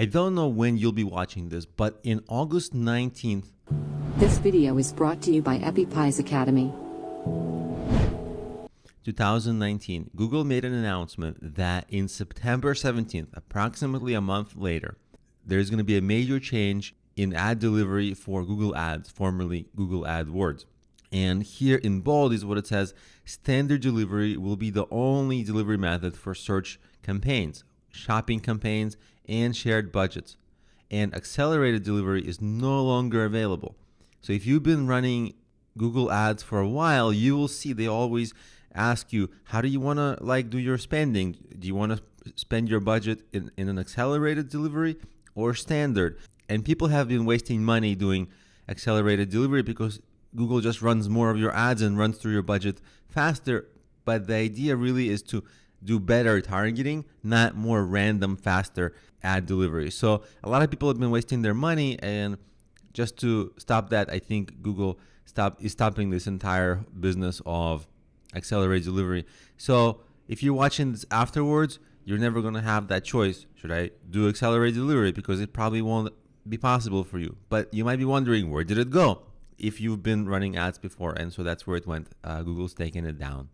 I don't know when you'll be watching this, but in August 19th, This video is brought to you by EpiPies Academy. 2019, Google made an announcement that in September 17th, approximately a month later, there's going to be a major change in ad delivery for Google Ads, formerly Google AdWords. And here in bold is what it says: standard delivery will be the only delivery method for search campaigns, shopping campaigns, and shared budgets. And accelerated delivery is no longer available. So if you've been running Google Ads for a while, you will see they always ask you, how do you want to do your spending? Do you want to spend your budget in an accelerated delivery or standard? And people have been wasting money doing accelerated delivery because Google just runs more of your ads and runs through your budget faster. But the idea really is to do better targeting, not more random, faster ad delivery. So a lot of people have been wasting their money, and just to stop that, I think Google is stopping this entire business of accelerated delivery. So if you're watching this afterwards, you're never going to have that choice. Should I do accelerated delivery? Because it probably won't be possible for you. But you might be wondering, where did it go? If you've been running ads before, and so that's where it went. Google's taken it down.